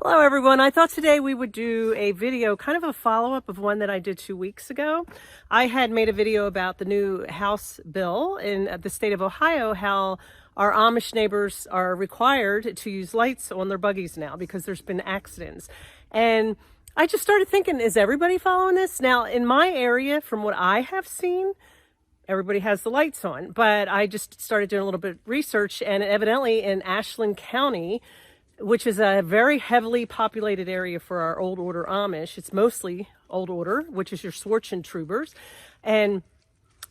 Hello everyone. I thought today we would do a video, kind of a follow-up of one that I did 2 weeks ago. I had made a video about the new House bill in the state of Ohio, how our Amish neighbors are required to use lights on their buggies now because there's been accidents. And I just started thinking, is everybody following this? Now, in my area, from what I have seen, everybody has the lights on, but I just started doing a little bit of research, and evidently in Ashland County, which is a very heavily populated area for our old order Amish. It's mostly old order, which is your Swartzentrubers. And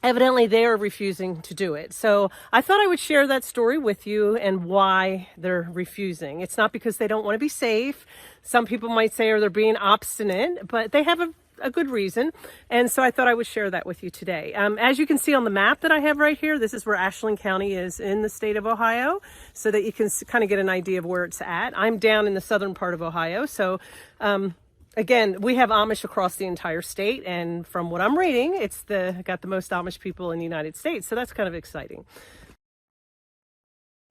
evidently they are refusing to do it. So I thought I would share that story with you and why they're refusing. It's not because they don't want to be safe. Some people might say, or they're being obstinate, but they have a good reason. And so I thought I would share that with you today. As you can see on the map that I have right here, this is where Ashland County is in the state of Ohio, so that you can kind of get an idea of where it's at. I'm down in the southern part of Ohio. So again, we have Amish across the entire state. And from what I'm reading, it's got the most Amish people in the United States. So that's kind of exciting.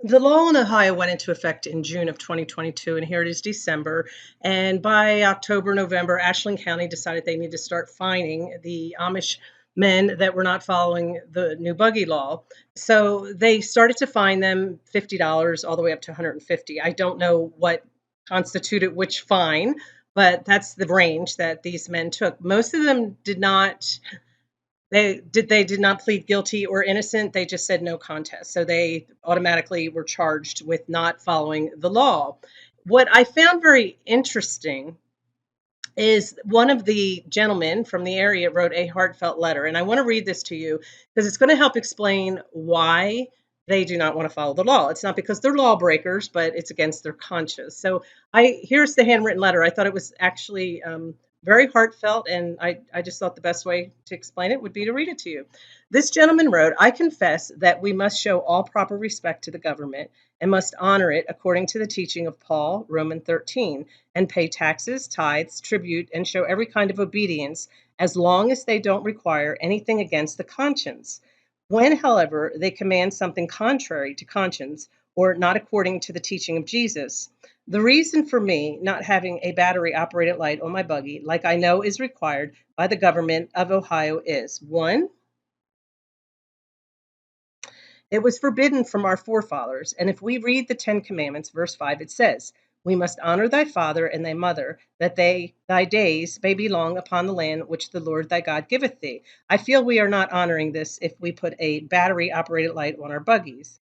The law in Ohio went into effect in June of 2022, and here it is December. And by October, November, Ashland County decided they need to start fining the Amish men that were not following the new buggy law. So they started to fine them $50 all the way up to $150. I don't know what constituted which fine, but that's the range that these men took. Most of them did not plead guilty or innocent. They just said no contest. So they automatically were charged with not following the law. What I found very interesting is one of the gentlemen from the area wrote a heartfelt letter. And I want to read this to you because it's going to help explain why they do not want to follow the law. It's not because they're lawbreakers, but it's against their conscience. So here's the handwritten letter. I thought it was actually very heartfelt, and I just thought the best way to explain it would be to read it to you. This gentleman wrote, "I confess that we must show all proper respect to the government and must honor it according to the teaching of Paul, Romans 13, and pay taxes, tithes, tribute, and show every kind of obedience as long as they don't require anything against the conscience. When, however, they command something contrary to conscience or not according to the teaching of Jesus, the reason for me not having a battery-operated light on my buggy, like I know is required by the government of Ohio, is: one, it was forbidden from our forefathers, and if we read the Ten Commandments, verse 5, it says, we must honor thy father and thy mother, that thy days may be long upon the land which the Lord thy God giveth thee. I feel we are not honoring this if we put a battery-operated light on our buggies.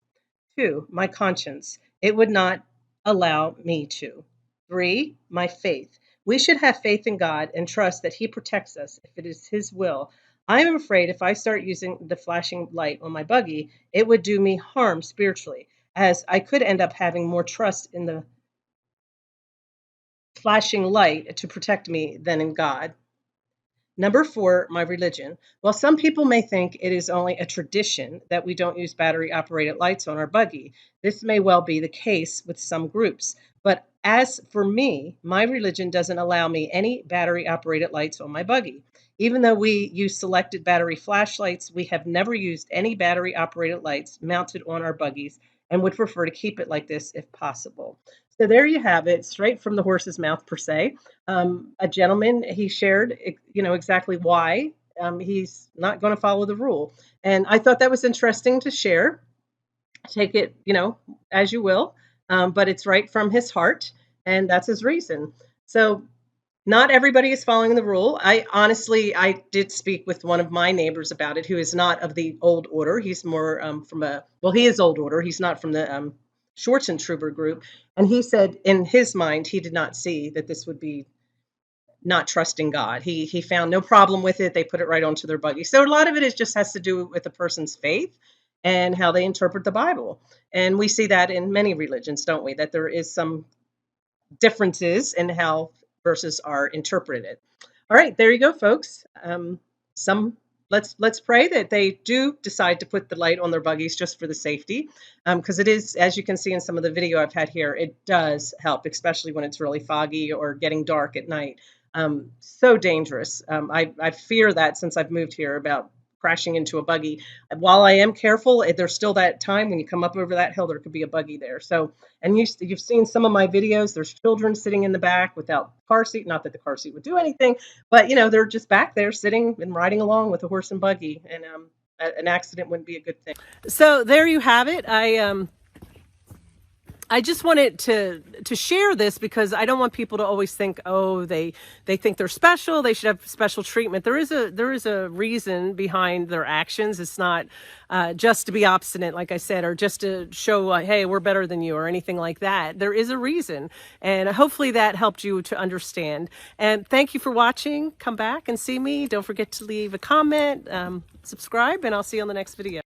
Two, my conscience. It would not allow me to. Three, my faith. We should have faith in God and trust that he protects us if it is his will. I am afraid if I start using the flashing light on my buggy, it would do me harm spiritually, as I could end up having more trust in the flashing light to protect me than in God. Number four, my religion. While some people may think it is only a tradition that we don't use battery-operated lights on our buggy, this may well be the case with some groups. But as for me, my religion doesn't allow me any battery-operated lights on my buggy. Even though we use selected battery flashlights, we have never used any battery-operated lights mounted on our buggies and would prefer to keep it like this if possible. So there you have it, straight from the horse's mouth, per se. A gentleman, he shared, exactly why he's not going to follow the rule. And I thought that was interesting to share. Take it, as you will, but it's right from his heart, and that's his reason. So not everybody is following the rule. I did speak with one of my neighbors about it, who is not of the old order. He's more he is old order. He's not from the Swartzentruber group. And he said in his mind, he did not see that this would be not trusting God. He found no problem with it. They put it right onto their buggy. So a lot of it just has to do with a person's faith and how they interpret the Bible. And we see that in many religions, don't we? That there is some differences in how verses are interpreted. All right, there you go, folks. Let's pray that they do decide to put the light on their buggies just for the safety, because it is, as you can see in some of the video I've had here, it does help, especially when it's really foggy or getting dark at night. So dangerous. I fear that since I've moved here about crashing into a buggy. While I am careful, there's still that time when you come up over that hill, there could be a buggy there. So, and you've seen some of my videos. There's children sitting in the back without car seat. Not that the car seat would do anything, but they're just back there sitting and riding along with a horse and buggy, and an accident wouldn't be a good thing. So there you have it. I just wanted to share this because I don't want people to always think, oh, they think they're special, they should have special treatment. There is a reason behind their actions. It's not just to be obstinate, like I said, or just to show, hey, we're better than you, or anything like that. There is a reason, and hopefully that helped you to understand. And thank you for watching. Come back and see me. Don't forget to leave a comment, subscribe, and I'll see you on the next video.